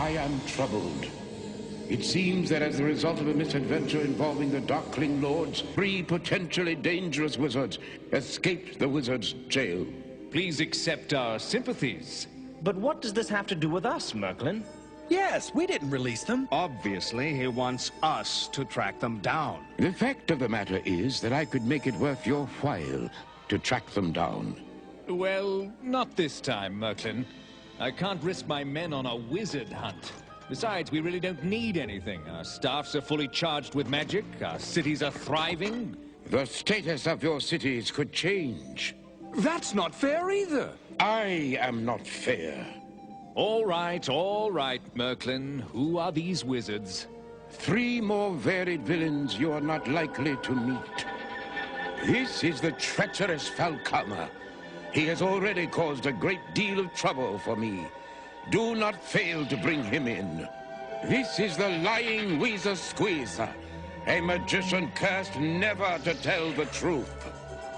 I am troubled. It seems that as a result of a misadventure involving the Darkling Lords, 3 potentially dangerous wizards escaped the wizard's jail. Please accept our sympathies. But what does this have to do with us, Merklin? Yes, we didn't release them. Obviously, he wants us to track them down. The fact of the matter is that I could make it worth your while to track them down. Well, not this time, Merklin. I can't risk my men on a wizard hunt. Besides, we really don't need anything. Our staffs are fully charged with magic. Our cities are thriving. The status of your cities could change. That's not fair either. I am not fair. All right, Merklin. Who are these wizards? 3 more varied villains you are not likely to meet. This is the treacherous Falcama. He has already caused a great deal of trouble for me. Do not fail to bring him in. This is the lying Weezer Squeezer, a magician cursed never to tell the truth.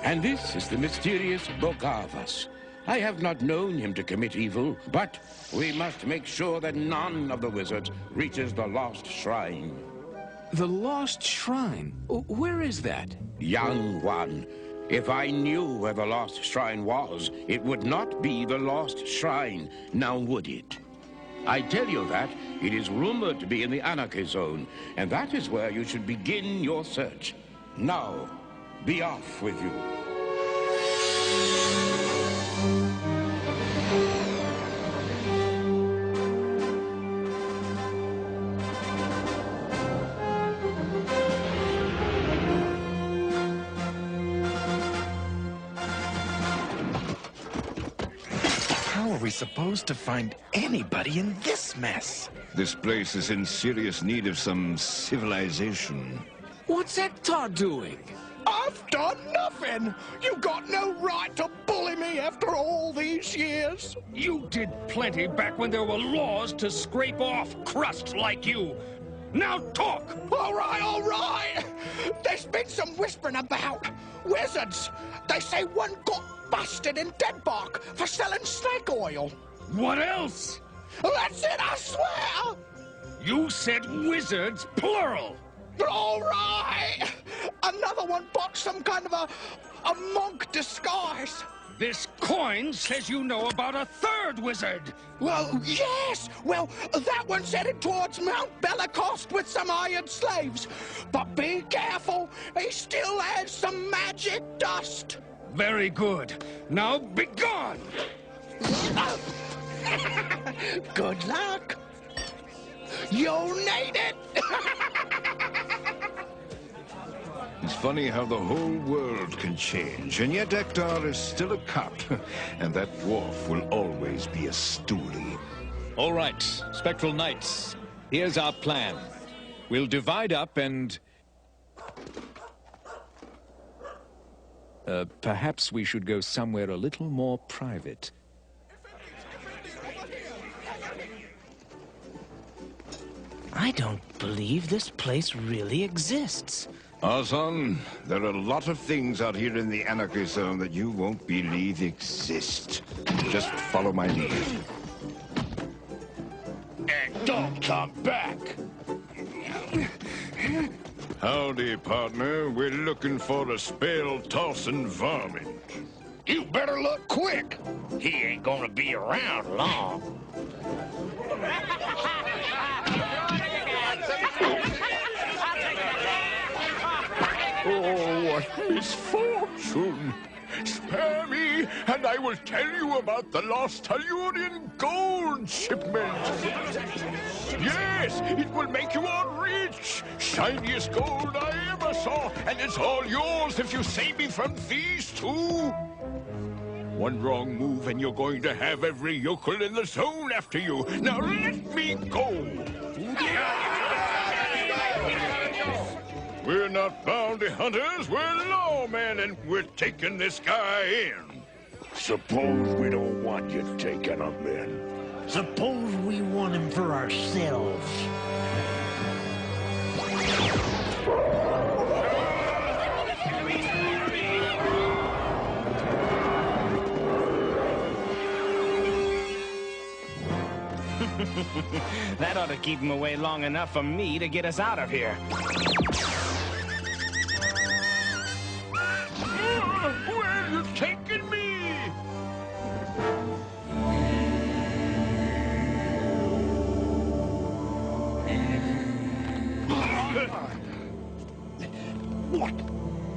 And this is the mysterious Bogavas. I have not known him to commit evil, but we must make sure that none of the wizards reaches the Lost Shrine. The Lost Shrine? Where is that? Young one, if I knew where the Lost Shrine was, it would not be the Lost Shrine, now would it? I tell you that it is rumored to be in the Anarchy Zone, and that is where you should begin your search. Now, be off with you. How are we supposed to find anybody in this mess? This place is in serious need of some civilization. What's Ektar doing? I've done nothing! You got no right to bully me after all these years! You did plenty back when there were laws to scrape off crust like you. Now talk! All right! There's been some whispering about wizards. They say one got busted in Denmark for selling snake oil. What else? That's it, I swear! You said wizards, plural. All right! Another one bought some kind of a monk disguise. This coin says you know about a 3rd wizard. Well, yes! Well, that one's headed towards Mount Bellacost with some iron slaves. But be careful, he still has some magic dust. Very good. Now be gone! Good luck. You'll need it. It's funny how the whole world can change, and yet Ektar is still a cop, and that dwarf will always be a stoolie. All right, Spectral Knights. Here's our plan. We'll divide up and... perhaps we should go somewhere a little more private. I don't believe this place really exists. Ozon, there are a lot of things out here in the Anarchy Zone that you won't believe exist. Just follow my lead. And don't come back! Howdy, partner. We're looking for a spell-tossing varmint. You better look quick! He ain't gonna be around long. Oh, what misfortune! Spare me, and I will tell you about the lost Tellurian gold shipment. Yes, it will make you all rich. Shiniest gold I ever saw, and it's all yours if you save me from these 2. One wrong move, and you're going to have every yokel in the zone after you. Now let me go. We're not bounty hunters, we're lawmen, and we're taking this guy in. Suppose we don't want you taking him in. Suppose we want him for ourselves. That ought to keep him away long enough for me to get us out of here. Where are you taking me? What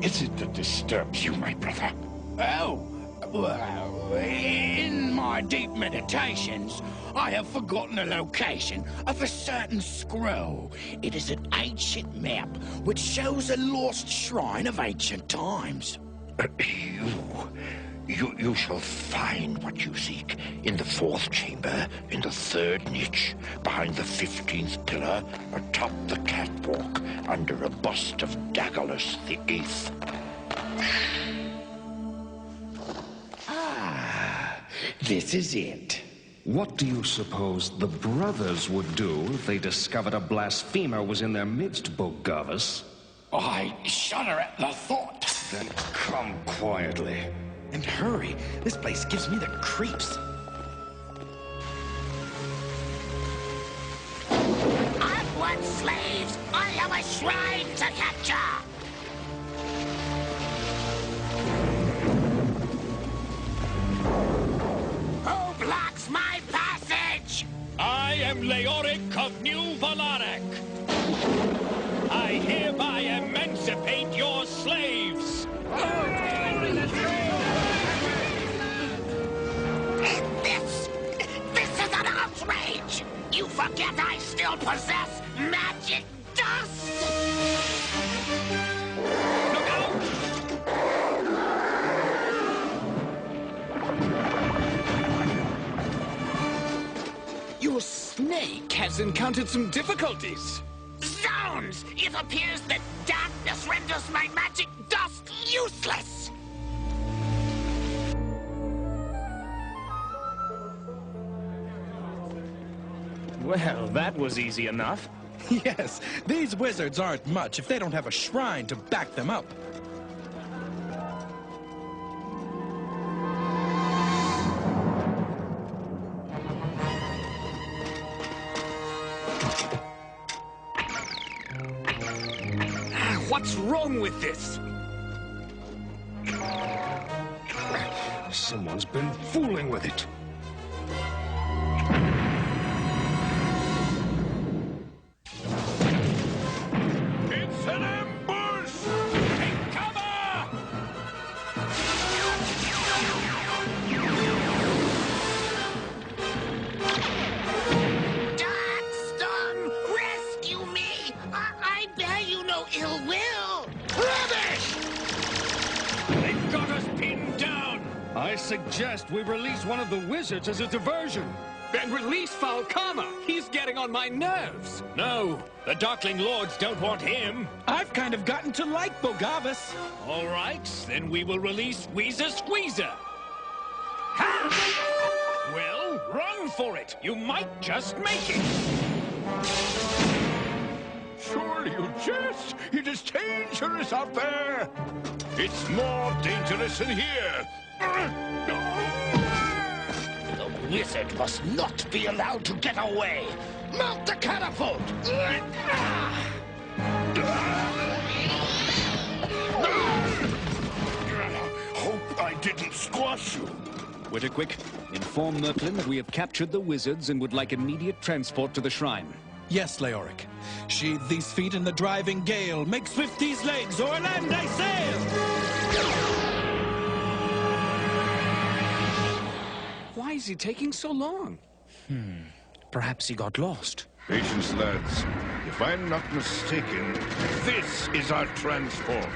is it that disturbs you, my brother? Oh, well, in my deep meditations, I have forgotten the location of a certain scroll. It is an ancient map which shows a lost shrine of ancient times. You shall find what you seek in the 4th chamber, in the 3rd niche, behind the 15th pillar, atop the catwalk, under a bust of Dagalus the 8th. This is it. What do you suppose the brothers would do if they discovered a blasphemer was in their midst, Bogavus? I shudder at the thought. Then come quietly. And hurry. This place gives me the creeps. Onward, slaves! I have a shrine to capture! Who blocks my passage? I am Leoric of New Valarak. I hereby emancipate your slaves. This is an outrage! You forget I still possess magic dust! Look out! Your snake has encountered some difficulties. Zounds! It appears that darkness renders my magic dust useless! Well, that was easy enough. Yes, these wizards aren't much if they don't have a shrine to back them up. What's wrong with this? Someone's been fooling with it. It's an ambush! Take cover! Darkstorm, rescue me! I bear you no ill will! Rubbish! They've got us pinned down! I suggest we release one of the wizards as a diversion. Then release Falcama. He's getting on my nerves. No, the Darkling Lords don't want him. I've kind of gotten to like Bogavus. All right, then we will release Weezer Squeezer. Well, run for it. You might just make it. Surely you jest! It is dangerous out there! It's more dangerous in here! The wizard must not be allowed to get away! Mount the catapult! Hope I didn't squash you. Witterquick, inform Merklin that we have captured the wizards and would like immediate transport to the shrine. Yes, Leoric. Sheathe these feet in the driving gale. Make swift these legs, or land I sail! Why is he taking so long? Perhaps he got lost. Patience, lads. If I'm not mistaken, this is our transport.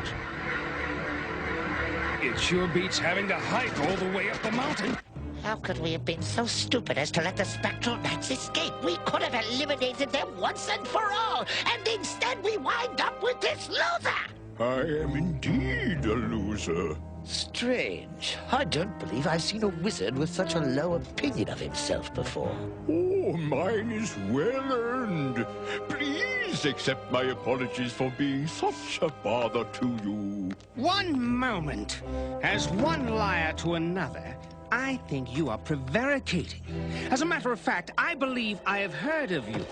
It sure beats having to hike all the way up the mountain. How could we have been so stupid as to let the spectral knights escape? We could have eliminated them once and for all, and instead we wind up with this loser! I am indeed a loser. Strange. I don't believe I've seen a wizard with such a low opinion of himself before. Oh, mine is well earned. Please accept my apologies for being such a bother to you. One moment. As one liar to another, I think you are prevaricating. As a matter of fact, I believe I have heard of you.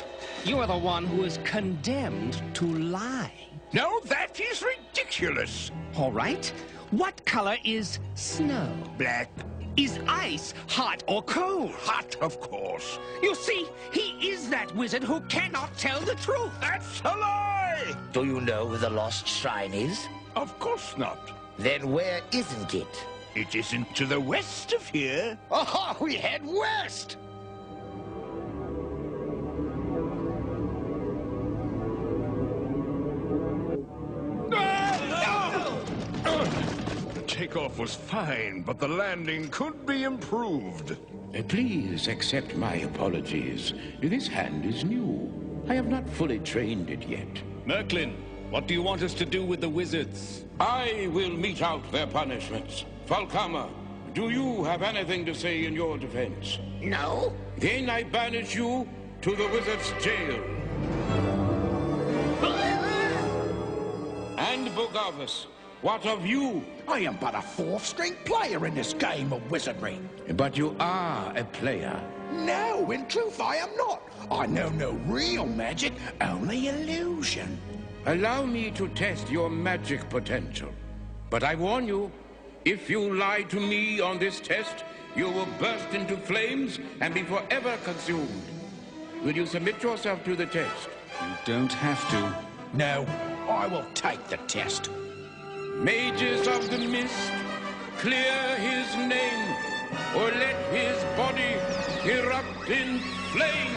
You are the one who is condemned to lie. Now that is ridiculous. All right. What color is snow? Black. Is ice hot or cold? Hot, of course. You see, he is that wizard who cannot tell the truth. That's a lie! Do you know where the lost shrine is? Of course not. Then where isn't it? It isn't to the west of here. Aha, we head west! The takeoff was fine, but the landing could be improved. Please accept my apologies. This hand is new. I have not fully trained it yet. Merklin, what do you want us to do with the wizards? I will mete out their punishments. Falcama, do you have anything to say in your defense? No? Then I banish you to the wizard's jail. And Bogavus, what of you? I am but a fourth-string player in this game of wizardry. But you are a player. No, in truth I am not. I know no real magic, only illusion. Allow me to test your magic potential. But I warn you, if you lie to me on this test, you will burst into flames and be forever consumed. Will you submit yourself to the test? You don't have to. No, I will take the test. Mages of the Mist, clear his name, or let his body erupt in flame.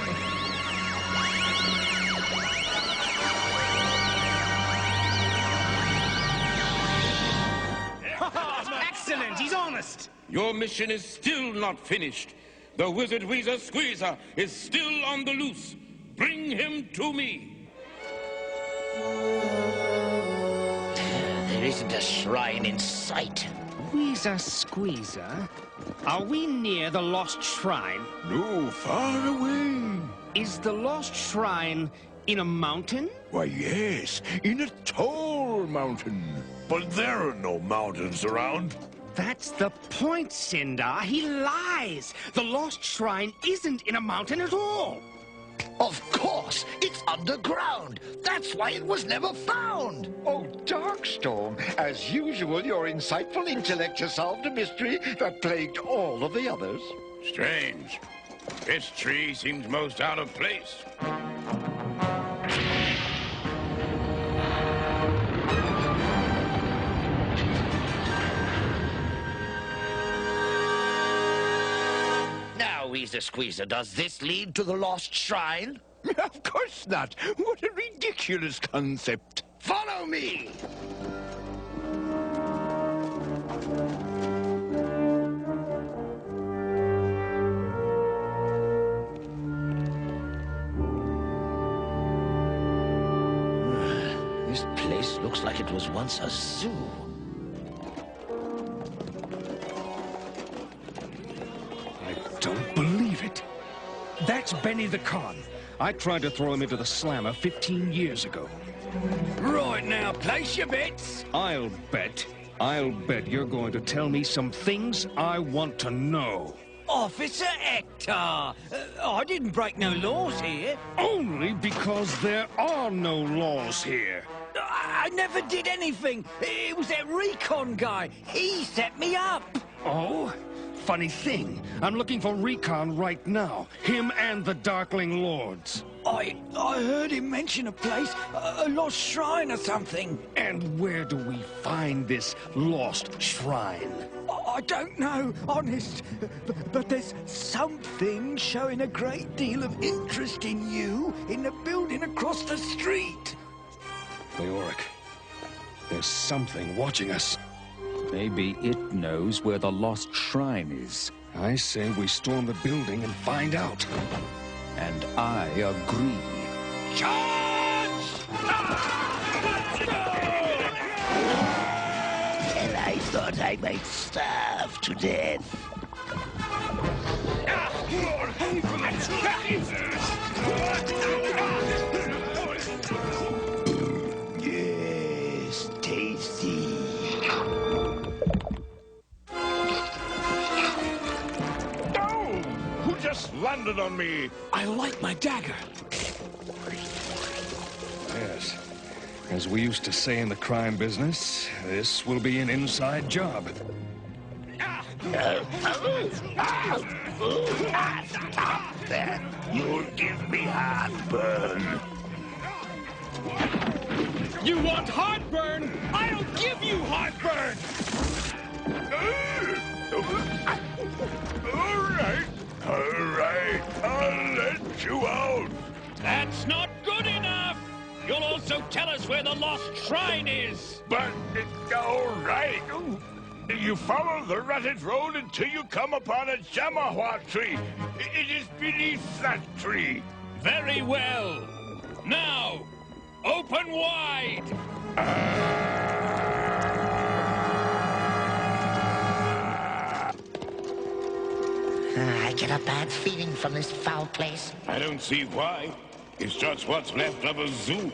Excellent, he's honest. Your mission is still not finished. The Wizard Weezer Squeezer is still on the loose. Bring him to me. There isn't a shrine in sight. Weezer Squeezer? Are we near the lost shrine? No, far away. Is the lost shrine in a mountain? Why, yes, in a tall mountain. But there are no mountains around. That's the point, Sindar. He lies. The lost shrine isn't in a mountain at all. Of course, it's underground. That's why it was never found. Oh, Darkstorm, as usual, your insightful intellect has solved a mystery that plagued all of the others. Strange. This tree seems most out of place. Now, Weezer Squeezer, does this lead to the lost shrine? Of course not. What a ridiculous concept. Follow me! This place looks like it was once a zoo. I don't believe it. That's Benny the Con. I tried to throw him into the slammer 15 years ago. Right now, place your bets. I'll bet you're going to tell me some things I want to know. Officer Hector, I didn't break no laws here. Only because there are no laws here. I never did anything. It was that recon guy. He set me up. Oh? Funny thing, I'm looking for Recon right now. Him and the Darkling Lords. I heard him mention a place, a lost shrine or something. And where do we find this lost shrine? I don't know, honest. But there's something showing a great deal of interest in you in the building across the street. Leoric, there's something watching us. Maybe it knows where the lost shrine is. I say we storm the building and find out. And I agree. And I thought I might starve to death. Yes, tasty. just landed on me. I like my dagger. Yes. As we used to say in the crime business, this will be an inside job. Stop that. You'll give me heartburn. You want heartburn? I'll give you heartburn! All right, I'll let you out. That's not good enough! You'll also tell us where the lost shrine is! But, all right. You follow the rutted road until you come upon a jamahua tree. It is beneath that tree. Very well. Now, open wide! I get a bad feeling from this foul place. I don't see why. It's just what's left of a zoo.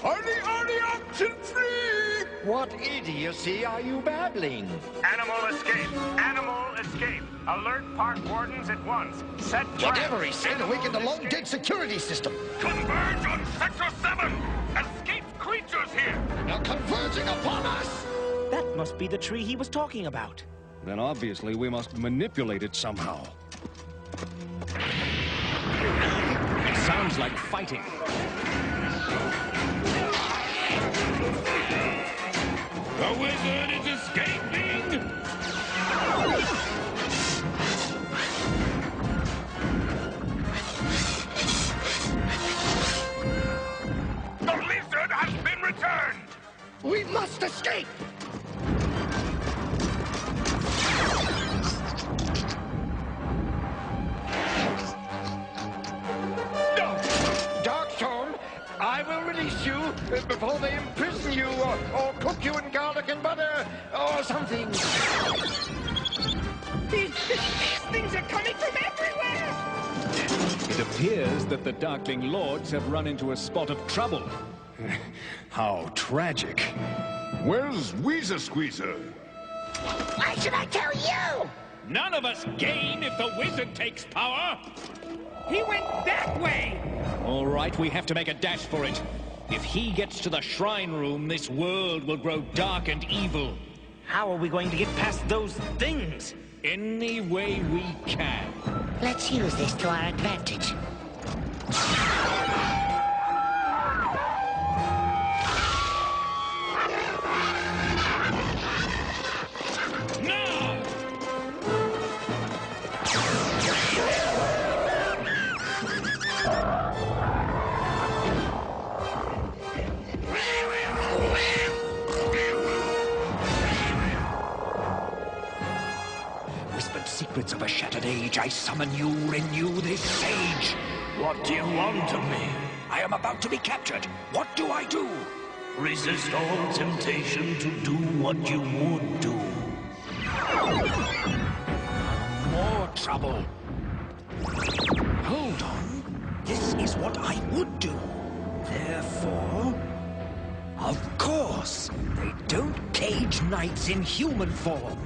Are the oxen free? What idiocy are you babbling? Animal escape! Animal escape! Alert park wardens at once. Set traps. Whatever he said, awaken the long-dead security system. Converge on Sector 7! Escaped creatures here! They're converging upon us! That must be the tree he was talking about. Then obviously we must manipulate it somehow. It sounds like fighting. The wizard is escaping! The lizard has been returned! We must escape! Darkstorm, I will release you before they imprison you or cook you in garlic and butter or something. These things are coming from everywhere! It appears that the Darkling Lords have run into a spot of trouble. How tragic. Where's Weezer Squeezer? Why should I tell you? None of us gain if the wizard takes power! He went that way! All right, we have to make a dash for it. If he gets to the shrine room, this world will grow dark and evil. How are we going to get past those things? Any way we can. Let's use this to our advantage. Now! Whispered secrets of a shattered age, I summon you, renew this sage. What do you want of me? I am about to be captured. What do I do? Resist all temptation to do what you would do. More trouble. Hold on. This is what I would do. Therefore, of course, they don't cage knights in human form.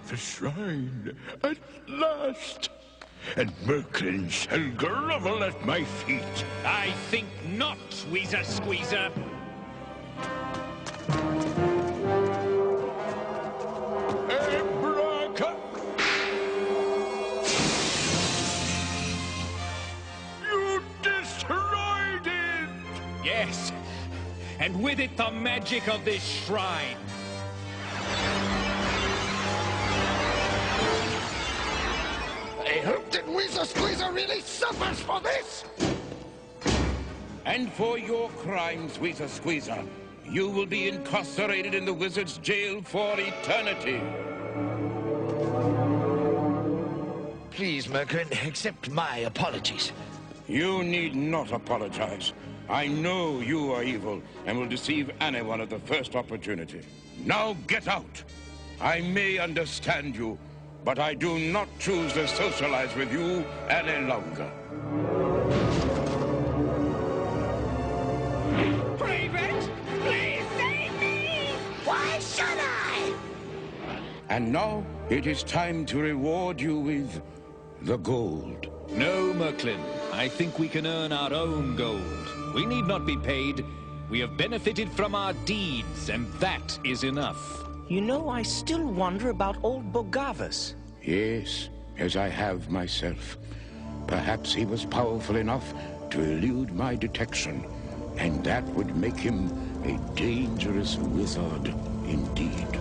The shrine, at last. And Merklin shall grovel at my feet. I think not, Weezer Squeezer. You destroyed it! Yes, and with it the magic of this shrine. I hoped it Wizard Squeezer really suffers for this! And for your crimes, Weezer Squeezer, you will be incarcerated in the wizard's jail for eternity. Please, Merklin, accept my apologies. You need not apologize. I know you are evil and will deceive anyone at the first opportunity. Now get out! I may understand you, but I do not choose to socialize with you any longer. Ravens, please save me! Why should I? And now it is time to reward you with the gold. No, Merklin. I think we can earn our own gold. We need not be paid. We have benefited from our deeds, and that is enough. You know, I still wonder about old Bogavus. Yes, as I have myself. Perhaps he was powerful enough to elude my detection, and that would make him a dangerous wizard indeed.